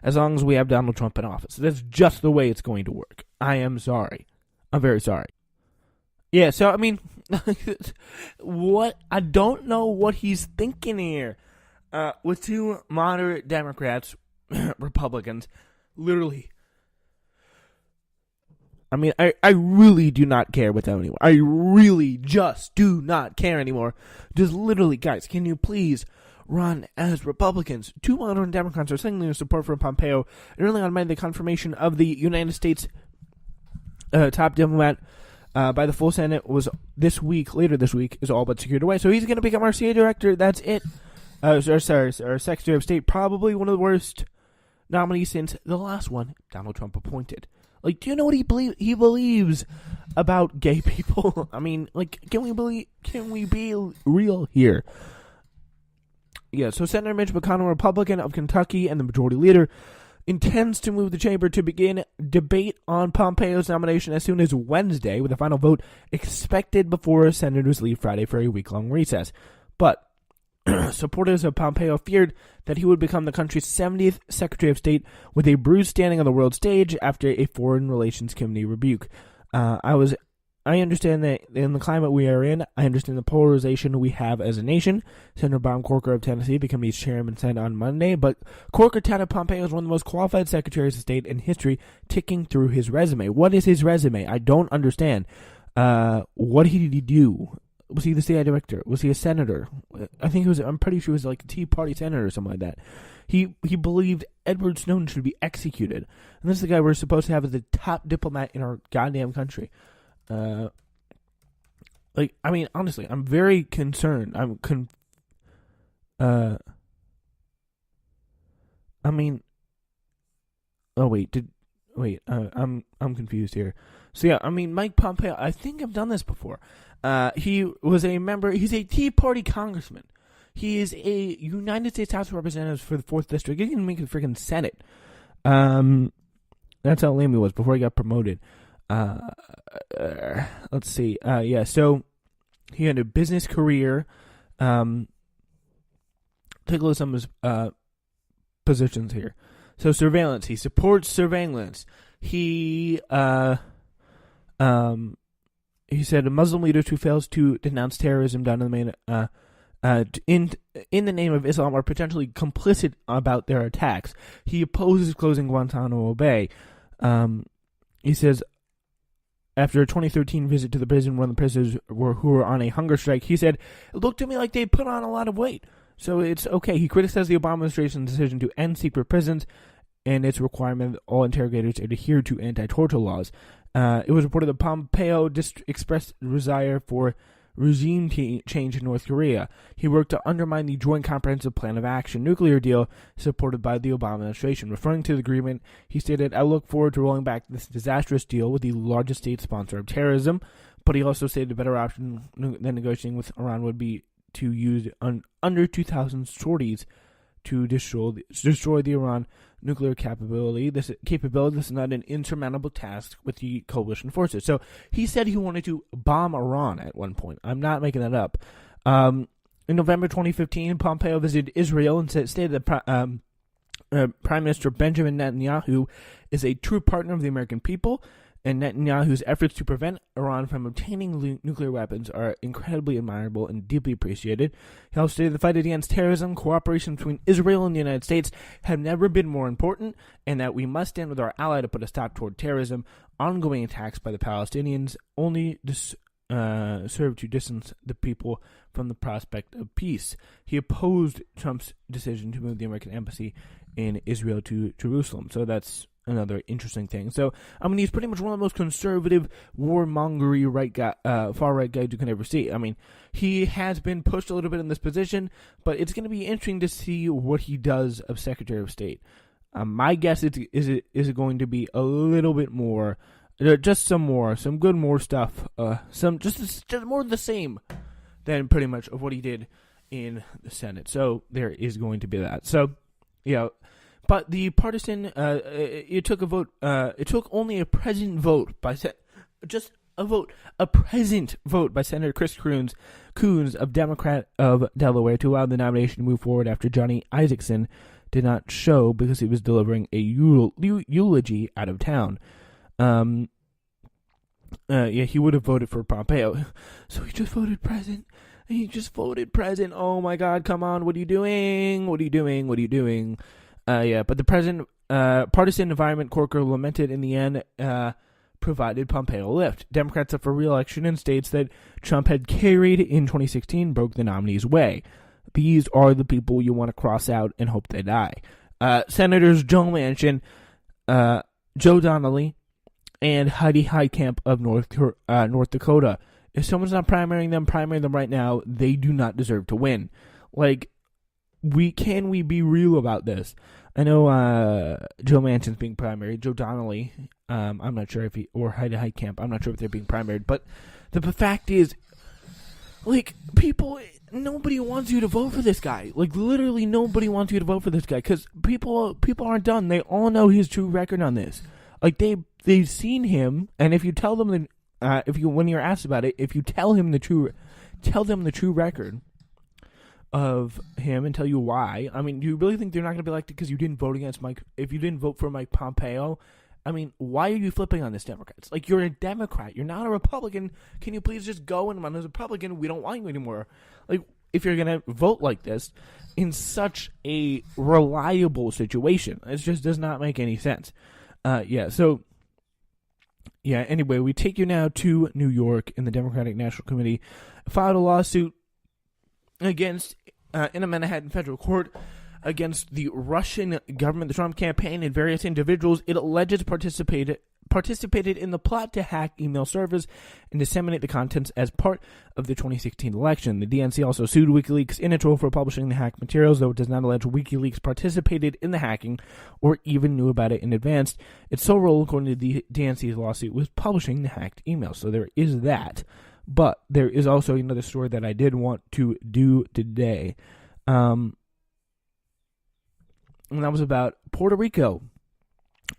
as long as we have Donald Trump in office. That's just the way it's going to work. I am sorry. I'm very sorry. Yeah, so, I mean, I don't know what he's thinking here. With two moderate Democrats, Republicans, literally. I mean, I really do not care with them anymore. I really just do not care anymore. Just literally, guys, can you please run as Republicans? Two moderate Democrats are signaling their support for Pompeo. And early on Monday, the confirmation of the United States top diplomat by the full Senate was later this week, is all but secured away. So he's going to become our CIA director. That's it. Our Secretary of State, probably one of the worst nominees since the last one Donald Trump appointed. Like, do you know what he believes about gay people? I mean, like, can we be real here? Yeah, so Senator Mitch McConnell, Republican of Kentucky and the majority leader, intends to move the chamber to begin debate on Pompeo's nomination as soon as Wednesday, with a final vote expected before senators leave Friday for a week-long recess. But supporters of Pompeo feared that he would become the country's 70th Secretary of State with a bruised standing on the world stage after a Foreign Relations Committee rebuke. I understand that in the climate we are in, I understand the polarization we have as a nation. Senator Bob Corker of Tennessee became his chairman said on Monday, but Corker touted Pompeo as one of the most qualified secretaries of state in history, ticking through his resume. What is his resume? I don't understand. What did he do? Was he the CIA director? Was he a senator? I'm pretty sure he was like a Tea Party senator or something like that. He believed Edward Snowden should be executed. And this is the guy we're supposed to have as the top diplomat in our goddamn country. Honestly, I'm very concerned. I'm confused here. So yeah, I mean, Mike Pompeo, I think I've done this before. He was a member, he's a Tea Party congressman. He is a United States House of Representatives for the 4th District. He didn't make the freaking Senate. That's how lame he was before he got promoted. Let's see. So he had a business career. Take a look at some of his positions here. So surveillance. He supports surveillance. He said a Muslim leader who fails to denounce terrorism done in the name of Islam are potentially complicit about their attacks. He opposes closing Guantanamo Bay. He says after a 2013 visit to the prison, one of the prisoners who were on a hunger strike, he said, "It looked to me like they put on a lot of weight, so it's okay." He criticized the Obama administration's decision to end secret prisons and its requirement that all interrogators adhere to anti-torture laws. It was reported that Pompeo expressed desire for regime change in North Korea. He worked to undermine the Joint Comprehensive Plan of Action nuclear deal supported by the Obama administration. Referring to the agreement, he stated, "I look forward to rolling back this disastrous deal with the largest state sponsor of terrorism," but he also stated a better option than negotiating with Iran would be to use under 2,000 sorties to destroy the Iran nuclear capability. This is not an insurmountable task with the coalition forces. So he said he wanted to bomb Iran at one point. I'm not making that up. In November 2015, Pompeo visited Israel and stated that Prime Minister Benjamin Netanyahu is a true partner of the American people, and Netanyahu's efforts to prevent Iran from obtaining nuclear weapons are incredibly admirable and deeply appreciated. He also stated the fight against terrorism, cooperation between Israel and the United States have never been more important, and that we must stand with our ally to put a stop toward terrorism. Ongoing attacks by the Palestinians only serve to distance the people from the prospect of peace. He opposed Trump's decision to move the American embassy in Israel to Jerusalem. So that's another interesting thing. So, I mean, he's pretty much one of the most conservative, warmongery far-right guys you can ever see. I mean, he has been pushed a little bit in this position, but it's going to be interesting to see what he does of Secretary of State. My guess is it going to be a little bit more, just some good more stuff, just more of the same than pretty much of what he did in the Senate. So there is going to be that. So, yeah. But the partisan, it took a vote. It took only a present vote by a present vote by Senator Chris Coons of Democrat of Delaware to allow the nomination to move forward after Johnny Isakson did not show because he was delivering a eulogy out of town. He would have voted for Pompeo. So he just voted president. Oh my God, come on, what are you doing? But the president, partisan environment Corker lamented in the end, provided Pompeo a lift. Democrats up for re-election in states that Trump had carried in 2016 broke the nominee's way. These are the people you want to cross out and hope they die. Senators Joe Manchin, Joe Donnelly, and Heidi Heitkamp of North Dakota. If someone's not primary them right now. They do not deserve to win. Like, can we be real about this? I know Joe Manchin's being primary. Joe Donnelly, I'm not sure if or Heidi Heitkamp, I'm not sure if they're being primaried. But the fact is, like, nobody wants you to vote for this guy. Like, literally nobody wants you to vote for this guy because people aren't done. They all know his true record on this. Like, they've seen him, and if you tell them when you're asked about it, if you tell them the true record of him and tell you why. I mean, do you really think they're not going to be elected because you didn't vote against Mike? If you didn't vote for Mike Pompeo, I mean, why are you flipping on this, Democrats? Like, you're a Democrat. You're not a Republican. Can you please just go and run as a Republican? We don't want you anymore. Like, if you're going to vote like this in such a reliable situation, it just does not make any sense. Anyway, we take you now to New York, and the Democratic National Committee filed a lawsuit against, in a Manhattan federal court, against the Russian government, the Trump campaign, and various individuals it alleges participated in the plot to hack email servers and disseminate the contents as part of the 2016 election. The DNC also sued WikiLeaks in its role for publishing the hacked materials, though it does not allege WikiLeaks participated in the hacking or even knew about it in advance. Its sole role, according to the DNC's lawsuit, was publishing the hacked emails. So there is that. But there is also another story that I did want to do today. And that was about Puerto Rico.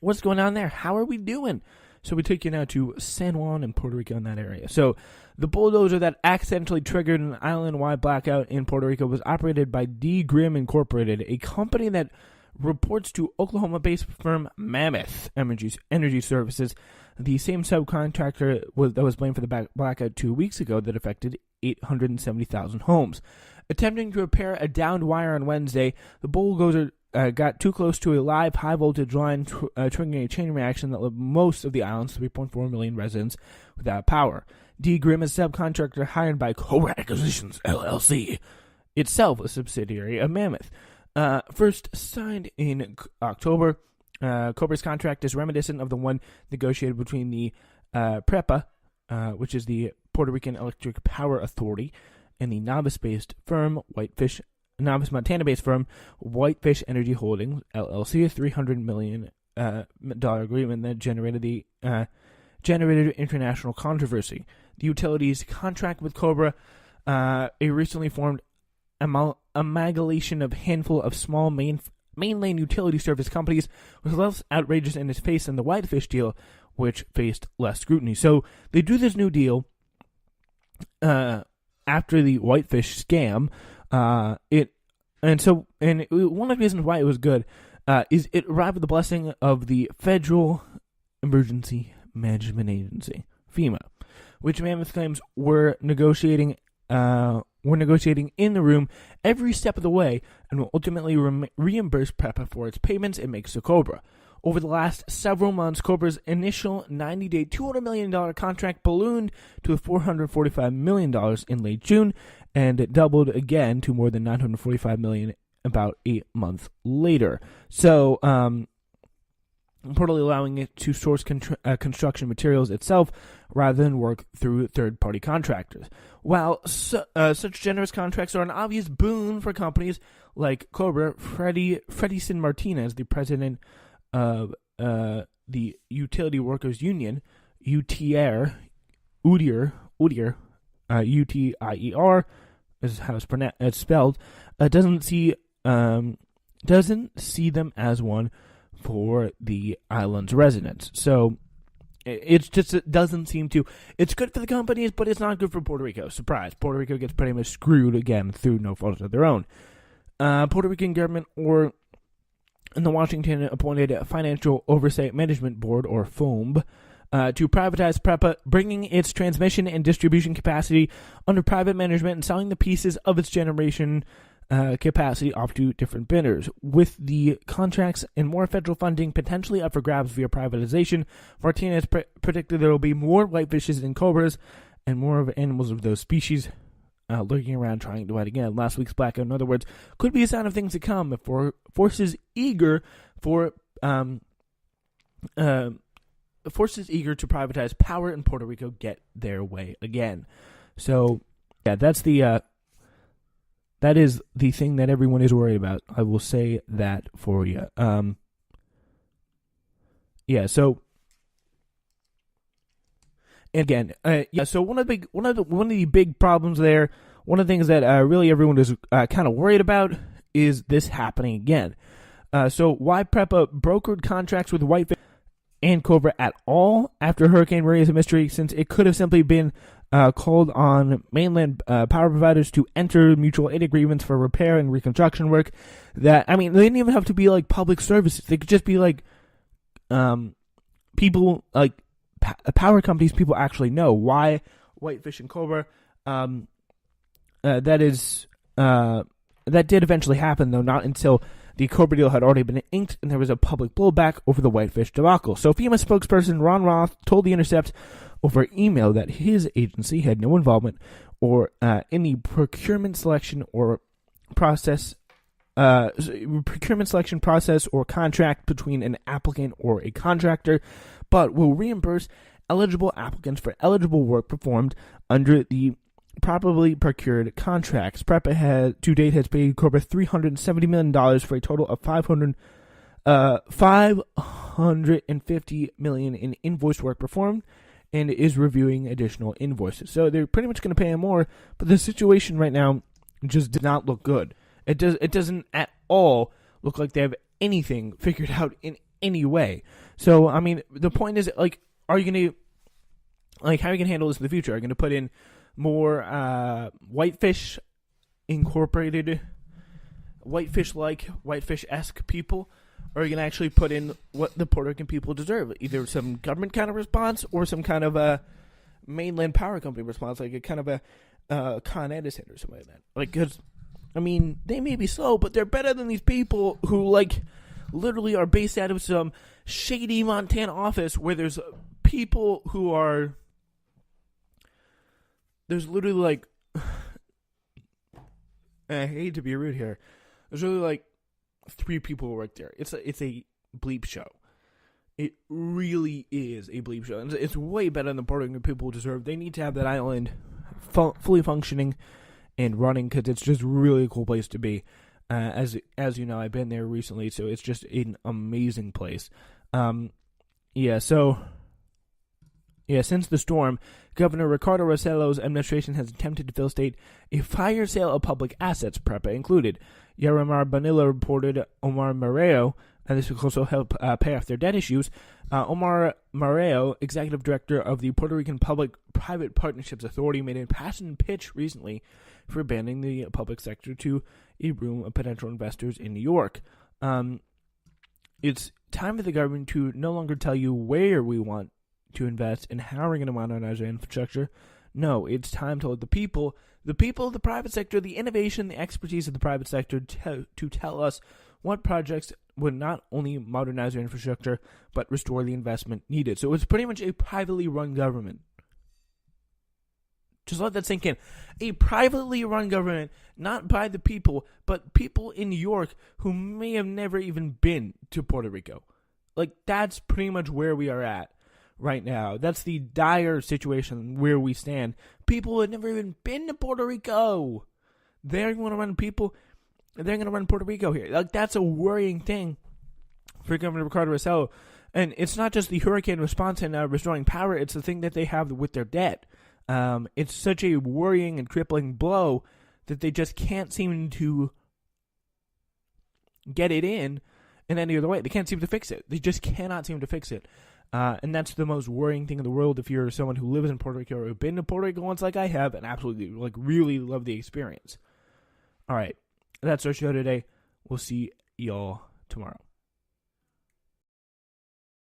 What's going on there? How are we doing? So we take you now to San Juan and Puerto Rico in that area. So the bulldozer that accidentally triggered an island-wide blackout in Puerto Rico was operated by D. Grimm Incorporated, a company that reports to Oklahoma-based firm Mammoth Energy Services, the same subcontractor that was blamed for the blackout 2 weeks ago that affected 870,000 homes. Attempting to repair a downed wire on Wednesday, the bulldozer got too close to a live high-voltage line, triggering a chain reaction that left most of the island's 3.4 million residents without power. D. Grimm is a subcontractor hired by Cobra Acquisitions, LLC, itself a subsidiary of Mammoth. First signed in October, Cobra's contract is reminiscent of the one negotiated between the PREPA, which is the Puerto Rican Electric Power Authority, and the Novice Montana-based firm Whitefish Energy Holdings, LLC, a $300 million agreement that generated international controversy. The utility's contract with Cobra, a recently formed amalgamation of a handful of small mainland utility service companies, was less outrageous in its face than the Whitefish deal, which faced less scrutiny. So they do this new deal after the Whitefish scam. One of the reasons why it was good is it arrived with the blessing of the Federal Emergency Management Agency, FEMA, which Mammoth claims were negotiating in the room every step of the way and will ultimately reimburse PREPA for its payments it makes to Cobra. Over the last several months, Cobra's initial 90-day, $200 million contract ballooned to $445 million in late June, and it doubled again to more than $945 million about 8 months later. So, reportedly allowing it to source construction materials itself rather than work through third-party contractors. While such generous contracts are an obvious boon for companies like Cobra, Freddie San Martinez, the president of the Utility Workers Union, UTIER, UTIER is how it's spelled, doesn't see them as one for the island's residents. So it doesn't seem to. It's good for the companies, but it's not good for Puerto Rico. Surprise! Puerto Rico gets pretty much screwed again through no fault of their own. Puerto Rican government or and the Washington-appointed Financial Oversight Management Board, or FOMB, to privatize PREPA, bringing its transmission and distribution capacity under private management and selling the pieces of its generation capacity off to different bidders. With the contracts and more federal funding potentially up for grabs via privatization, Martinez predicted there will be more whitefishes and cobras and more of animals of those species lurking around trying to bite again. Last week's blackout, in other words, could be a sign of things to come if forces eager to privatize power in Puerto Rico get their way again. So, yeah, that is the thing that everyone is worried about. I will say that for you. So again, so one of the big problems there, one of the things that really everyone is kind of worried about is this happening again. So why PREPA brokered contracts with whitefish and cobra at all after Hurricane Maria is a mystery, since it could have simply been called on mainland power providers to enter mutual aid agreements for repair and reconstruction work. They didn't even have to be like public services. They could just be like people, like power companies people actually know. Why whitefish and cobra? That did eventually happen, though not until the cobra deal had already been inked and there was a public blowback over the whitefish debacle. So FEMA spokesperson Ron Roth told The Intercept over email that his agency had no involvement or in the procurement selection process or contract between an applicant or a contractor, but will reimburse eligible applicants for eligible work performed under the properly procured contracts. PREPA to date has paid Cobra $370 million for a total of $550 million in invoice work performed, and is reviewing additional invoices. So they're pretty much going to pay him more, but the situation right now just did not look good. It doesn't at all look like they have anything figured out in any way. So, I mean, the point is, like, are you going to, like, how are you going to handle this in the future? Are you going to put in more whitefish incorporated, whitefish-esque people? Or are you going to actually put in what the Puerto Rican people deserve? Either some government kind of response or some kind of a mainland power company response, like a kind of a Con Edison or something like that. Like, because, I mean, they may be slow, but they're better than these people who, like, literally are based out of some shady Montana office where there's people who are, there's literally, like, I hate to be rude here, there's really, like, 3 people who work there. It's a bleep show. It really is a bleep show. And it's way better than the Puerto Rican people deserve. They need to have that island fully functioning and running, because it's just really a cool place to be. As you know, I've been there recently, so it's just an amazing place. Since the storm, Governor Ricardo Rossello's administration has attempted to facilitate a fire sale of public assets, PREPA included. Yaramar Bonilla reported Omar Mareo, and this will also help pay off their debt issues. Omar Mareo, executive director of the Puerto Rican Public-Private Partnerships Authority, made a passionate pitch recently for abandoning the public sector to a room of potential investors in New York. It's time for the government to no longer tell you where we want to invest and how we're going to modernize our infrastructure. No, it's time to let the people of the private sector, the innovation, the expertise of the private sector to tell us what projects would not only modernize our infrastructure, but restore the investment needed. So it's pretty much a privately run government. Just let that sink in. A privately run government, not by the people, but people in New York who may have never even been to Puerto Rico. Like, that's pretty much where we are at right now. That's the dire situation where we stand. People who have never even been to Puerto Rico, they're going to run Puerto Rico here. Like, that's a worrying thing for Governor Ricardo Rossello. And it's not just the hurricane response and restoring power, it's the thing that they have with their debt. It's such a worrying and crippling blow that they just can't seem to get it in any other way. They can't seem to fix it. They just cannot seem to fix it. And that's the most worrying thing in the world if you're someone who lives in Puerto Rico or who's been to Puerto Rico once like I have and absolutely, like, really love the experience. All right. That's our show today. We'll see y'all tomorrow.